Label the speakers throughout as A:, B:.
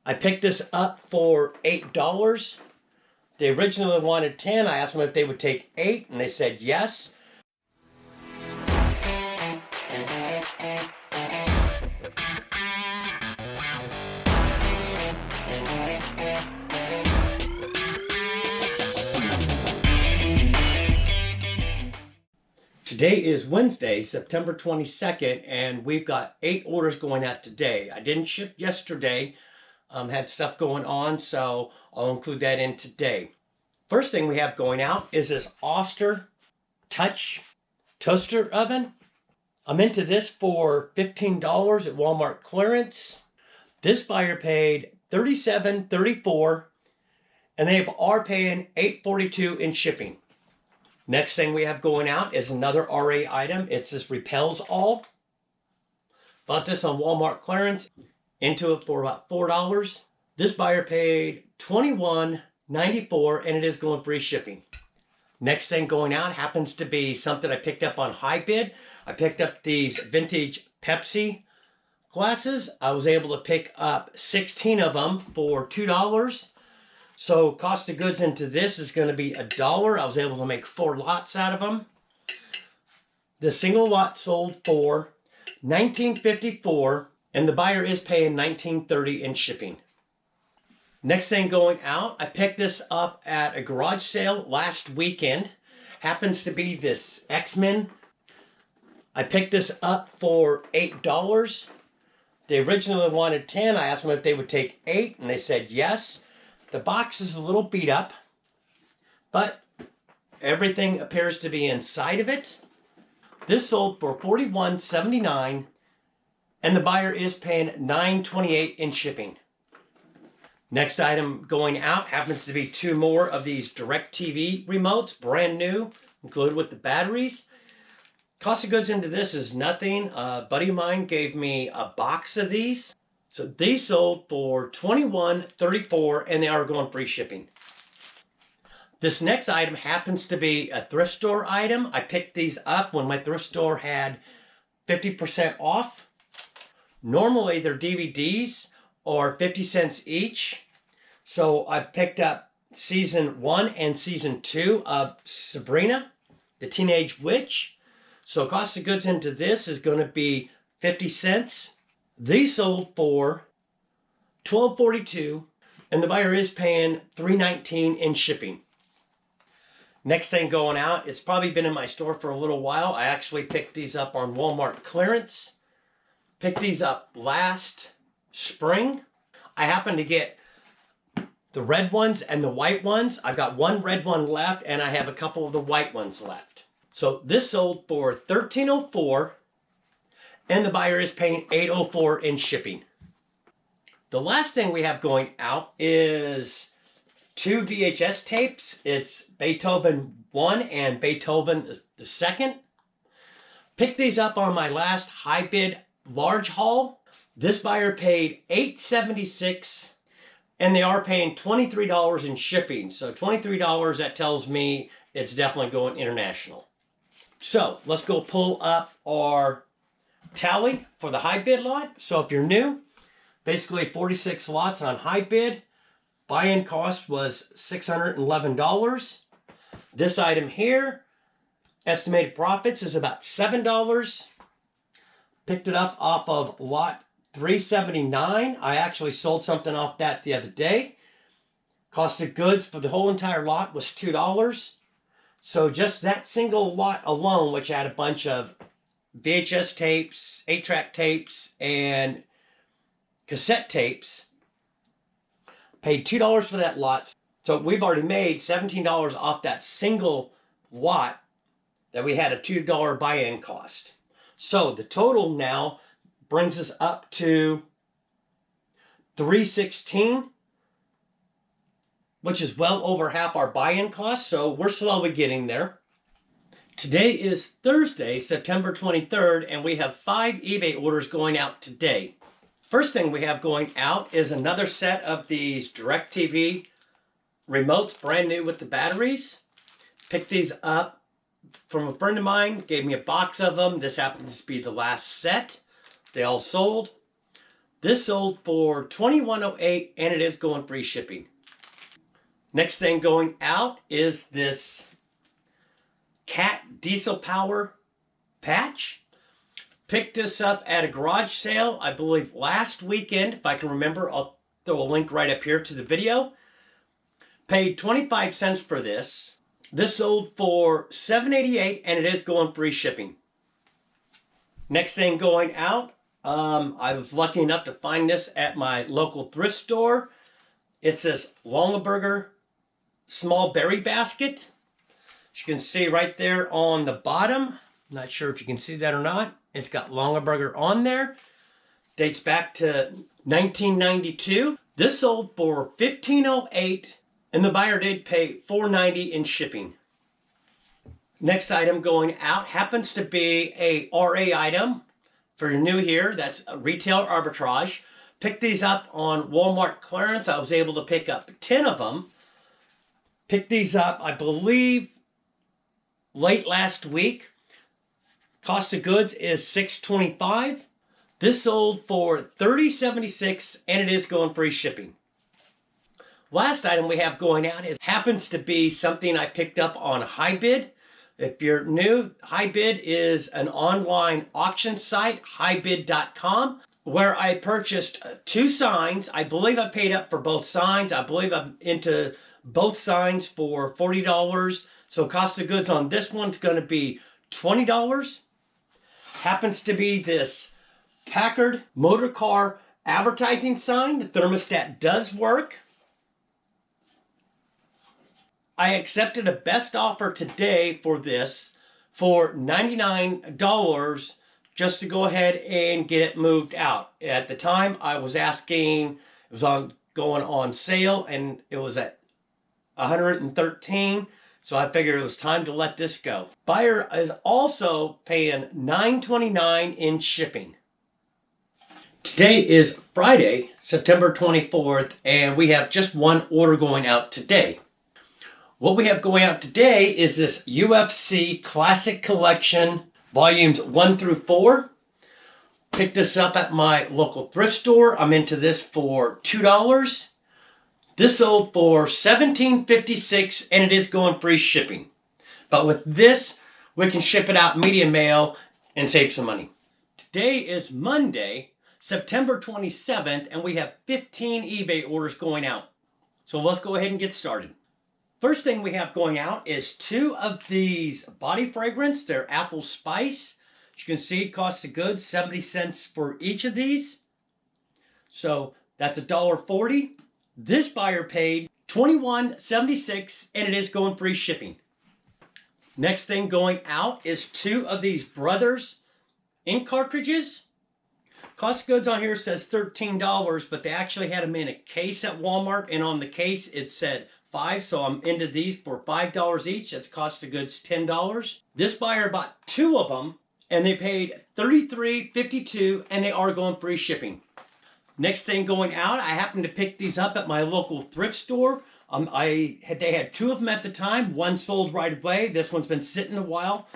A: I picked this up for $8. They originally wanted 10. I asked them if they would take 8, and they said yes. Today is Wednesday, September 22nd, and we've got 8 orders going out today. I didn't ship yesterday, had stuff going on, so I'll include that in today. First thing we have going out is this Oster Touch toaster oven. I'm into this for $15 at Walmart clearance. This buyer paid $37.34, and they are paying $8.42 in shipping. Next thing we have going out is another RA item. It's this Repels All. Bought this on Walmart clearance. Into it for about $4. This buyer paid $21.94, and it is going free shipping. Next thing going out happens to be something I picked up on high bid. I picked up these vintage Pepsi glasses. I was able to pick up 16 of them for $2. So cost of goods into this is going to be $1. I was able to make 4 lots out of them. The single lot sold for $19.54, and the buyer is paying $19.30 in shipping. Next thing going out, I picked this up at a garage sale last weekend. Happens to be this X-Men. I picked this up for $8. They originally wanted 10. I asked them if they would take 8, and they said yes. The box is a little beat up, but everything appears to be inside of it. This sold for $41.79, and the buyer is paying $9.28 in shipping. Next item going out happens to be 2 more of these Directv Remotes, brand new, included with the batteries. Cost of goods into this is nothing. A buddy of mine gave me a box of these. So these sold for $21.34, and they are going free shipping. This next item happens to be a thrift store item. I picked these up when my thrift store had 50% off. Normally their DVDs are 50 cents each. So I picked up season 1 and season 2 of Sabrina, the Teenage Witch. So cost of goods into this is going to be 50 cents. These sold for $12.42, and the buyer is paying $3.19 in shipping. Next thing going out, it's probably been in my store for a little while. I actually picked these up on Walmart clearance. Picked these up last spring. I happened to get the red ones and the white ones. I've got one red one left, and I have a couple of the white ones left. So this sold for $13.04. And the buyer is paying $8.04 in shipping. The last thing we have going out is 2 VHS tapes. It's Beethoven 1 and Beethoven the 2nd. Picked these up on my last high bid large haul. This buyer paid $8.76, and they are paying $23 in shipping. So $23, that tells me it's definitely going international. So let's go pull up our tally for the high bid lot. So if you're new, basically 46 lots on high bid. Buy-in cost was $611. This item here, estimated profits is about $7. Picked it up off of lot 379. I actually sold something off that the other day. Cost of goods for the whole entire lot was $2. So just that single lot alone, which had a bunch of VHS tapes, 8-track tapes, and cassette tapes, paid $2 for that lot. So we've already made $17 off that single lot that we had a $2 buy-in cost. So the total now brings us up to $316, which is well over half our buy-in cost. So we're slowly getting there. Today is Thursday, September 23rd, and we have 5 eBay orders going out today. First thing we have going out is another set of these Directv Remotes, brand new with the batteries. Picked these up from a friend of mine, gave me a box of them. This happens to be the last set. They all sold This sold for $21.08 and it is going free shipping. Next thing going out is this cat diesel power patch. Picked this up at a garage sale, I believe last weekend. If I can remember, I'll throw a link right up here to the video. Paid 25 cents for this. This sold for $7.88 and it is going free shipping. Next thing going out, I was lucky enough to find this at my local thrift store. It's this Longaberger small berry basket. As you can see right there on the bottom. Not sure if you can see that or not. It's got Longaberger on there. Dates back to 1992. This sold for $15.08 and the buyer did pay $4.90 in shipping. Next item going out happens to be a RA item. For you're new here, that's a retail arbitrage. Picked these up on Walmart clearance. I was able to pick up 10 of them. Picked these up, I believe, late last week. Cost of goods is $6.25. This sold for $30.76 and it is going free shipping. Last item we have going out happens to be something I picked up on HiBid. If you're new, HiBid is an online auction site, HiBid.com, where I purchased 2 signs. I believe I paid up for both signs. I believe I'm into both signs for $40. So cost of goods on this one's going to be $20. Happens to be this Packard motor car advertising sign. The thermostat does work. I accepted a best offer today for this for $99 just to go ahead and get it moved out. At the time I was asking, it was going on sale and it was at $113. So I figured it was time to let this go. Buyer is also paying $9.29 in shipping. Today is Friday, September 24th, and we have just one order going out today. What we have going out today is this UFC Classic Collection, volumes 1 through 4. Picked this up at my local thrift store. I'm into this for $2. This sold for $17.56 and it is going free shipping. But with this, we can ship it out medium mail and save some money. Today is Monday, September 27th, and we have 15 eBay orders going out. So let's go ahead and get started. First thing we have going out is 2 of these body fragrance. They're apple spice. As you can see, cost of goods, 70 cents for each of these. So that's $1.40. This buyer paid $21.76 and it is going free shipping. Next thing going out is 2 of these Brothers ink cartridges. Cost of goods on here says $13, but they actually had them in a case at Walmart, and on the case it said $5, so I'm into these for $5 each. That's cost of goods $10. This buyer bought 2 of them and they paid $33.52 and they are going free shipping. Next thing going out, I happened to pick these up at my local thrift store. They had 2 of them at the time. One sold right away. This one's been sitting a while.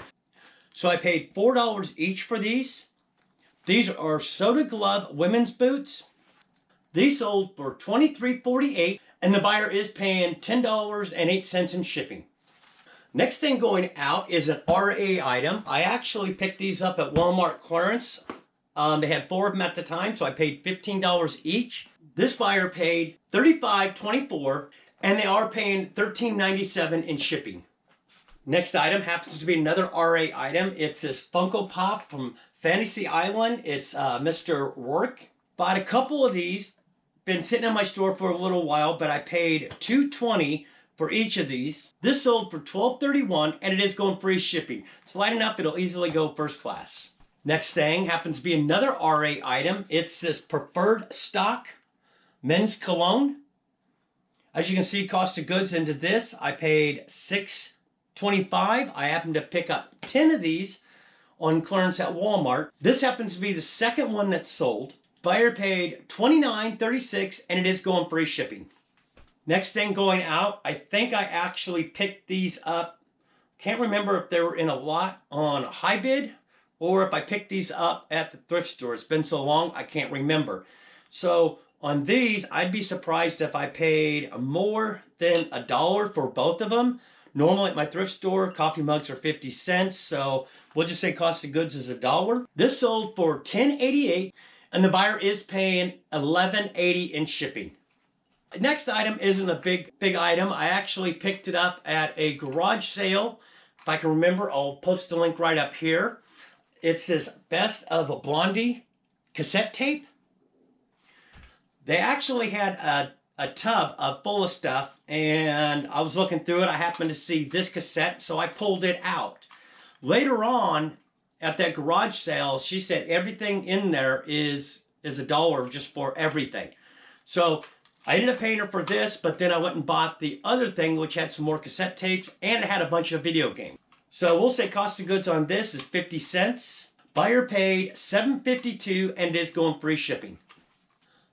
A: So I paid $4 each for these. These are Soda Glove women's boots. These sold for $23.48 and the buyer is paying $10.08 in shipping. Next thing going out is an RA item. I actually picked these up at Walmart clearance. They had 4 of them at the time, so I paid $15 each. This buyer paid $35.24, and they are paying $13.97 in shipping. Next item happens to be another RA item. It's this Funko Pop from Fantasy Island. It's Mr. Rourke. Bought a couple of these. Been sitting in my store for a little while, but I paid $2.20 for each of these. This sold for $12.31, and it is going free shipping. It's light enough, it'll easily go first class. Next thing happens to be another RA item. It's this Preferred Stock men's cologne. As you can see, cost of goods into this, I paid $6.25. I happened to pick up 10 of these on clearance at Walmart. This happens to be the second one that's sold. Buyer paid $29.36 and it is going free shipping. Next thing going out, I think I actually picked these up. Can't remember if they were in a lot on HiBid or if I picked these up at the thrift store. It's been so long, I can't remember. So on these, I'd be surprised if I paid more than $1 for both of them. Normally at my thrift store, coffee mugs are 50 cents, so we'll just say cost of goods is $1. This sold for $10.88, and the buyer is paying $11.80 in shipping. The next item isn't a big item. I actually picked it up at a garage sale. If I can remember, I'll post the link right up here. It's this Best of Blondie cassette tape. They actually had a tub full of stuff, and I was looking through it. I happened to see this cassette, so I pulled it out. Later on, at that garage sale, she said everything in there is $1 just for everything. So I ended up paying her for this, but then I went and bought the other thing, which had some more cassette tapes, and it had a bunch of video games. So we'll say cost of goods on this is 50 cents. Buyer paid $7.52, and it is going free shipping.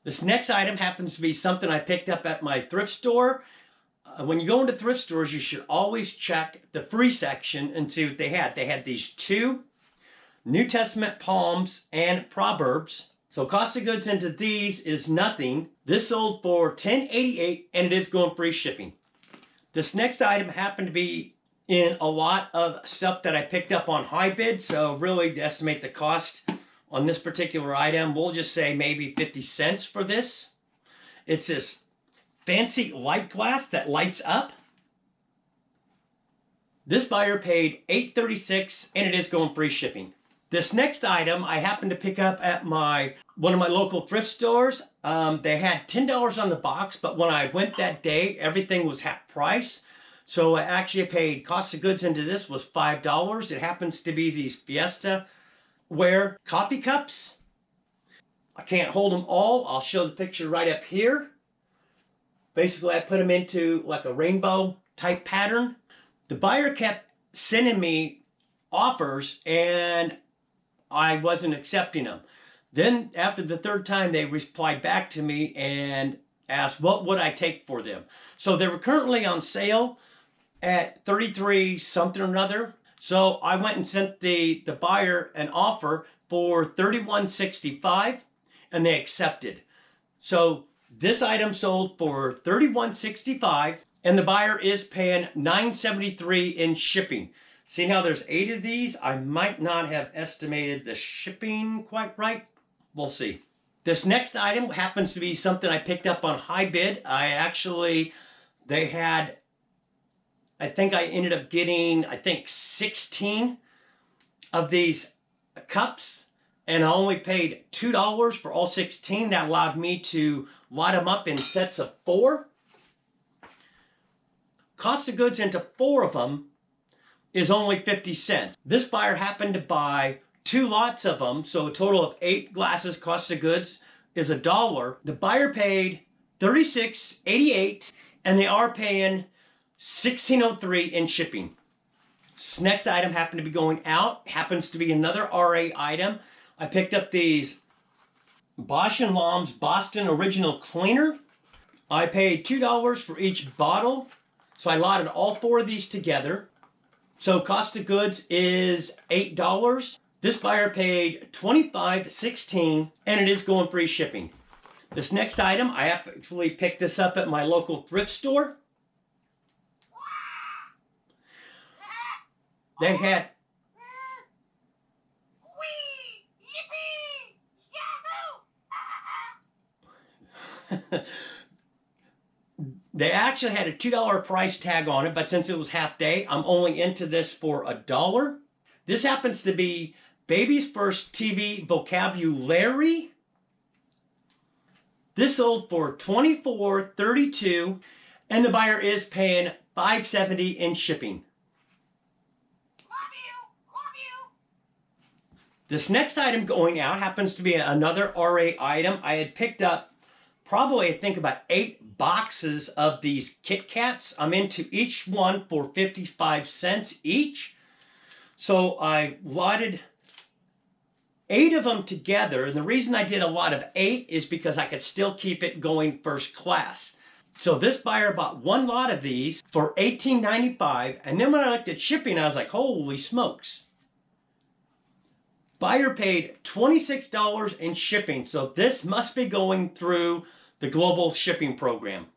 A: This next item happens to be something I picked up at my thrift store. When you go into thrift stores, you should always check the free section and see what they had. They had these 2 New Testament poems and proverbs. So cost of goods into these is nothing. This sold for $10.88, and it is going free shipping. This next item happened to be in a lot of stuff that I picked up on high bid. So really, to estimate the cost on this particular item, we'll just say maybe 50 cents for this. It's this fancy light glass that lights up. This buyer paid $8.36, and it is going free shipping. This next item I happened to pick up at one of my local thrift stores. They had $10 on the box, but when I went that day, everything was half price. So I actually paid, cost of goods into this was $5. It happens to be these Fiesta ware coffee cups. I can't hold them all. I'll show the picture right up here. Basically, I put them into like a rainbow type pattern. The buyer kept sending me offers, and I wasn't accepting them. Then after the third time, they replied back to me and asked what would I take for them. So they were currently on sale at 33 something or another. So I went and sent the buyer an offer for $31.65, and they accepted. So this item sold for $31.65, and the buyer is paying $9.73 in shipping. Seeing how there's 8 of these, I might not have estimated the shipping quite right. We'll see. This next item happens to be something I picked up on high bid. They had, I think I ended up getting, 16 of these cups, and I only paid $2 for all 16. That allowed me to lot them up in sets of 4. Cost of goods into 4 of them is only 50 cents. This buyer happened to buy 2 lots of them, so a total of 8 glasses. Cost of goods is $1. The buyer paid $36.88, and they are paying $16.03 in shipping. This next item happened to be going out. Happens to be another RA item. I picked up these Bosch & Lomb's Boston Original Cleaner. I paid $2 for each bottle, so I lotted all 4 of these together. So cost of goods is $8. This buyer paid $25.16, and it is going free shipping. This next item, I actually picked this up at my local thrift store. They had they actually had a $2 price tag on it, but since it was half day, I'm only into this for $1. This happens to be Baby's First TV Vocabulary. This sold for $24.32, and the buyer is paying $5.70 in shipping. This next item going out happens to be another RA item. I had picked up probably, I think, about 8 boxes of these Kit Kats. I'm into each one for 55 cents each. So I lotted 8 of them together. And the reason I did a lot of 8 is because I could still keep it going first class. So this buyer bought 1 lot of these for $18.95. And then when I looked at shipping, I was like, holy smokes. Buyer paid $26 in shipping, so this must be going through the global shipping program.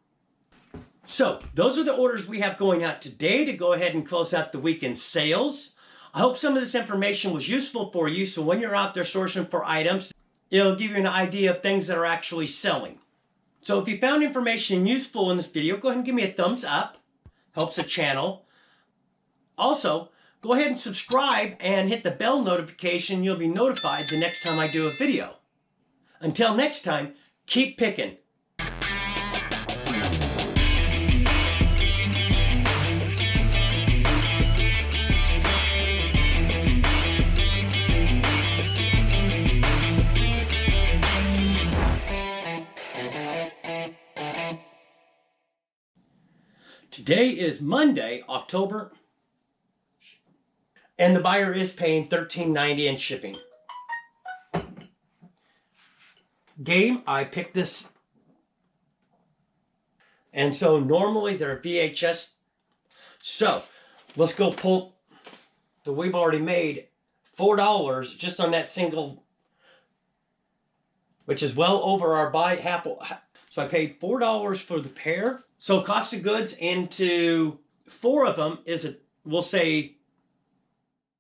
A: So those are the orders we have going out today to go ahead and close out the weekend sales. I hope some of this information was useful for you, so when you're out there sourcing for items, it'll give you an idea of things that are actually selling. So if you found information useful in this video, go ahead and give me a thumbs up. Helps the channel. Also, go ahead and subscribe and hit the bell notification. You'll be notified the next time I do a video. Until next time, keep picking. Today is Monday, October, and the buyer is paying $13.90 in shipping. Game, I picked this, and so normally they're VHS. So let's go pull. So we've already made $4 just on that single, which is well over our buy half. So I paid $4 for the pair. So cost of goods into 4 of them is, we'll say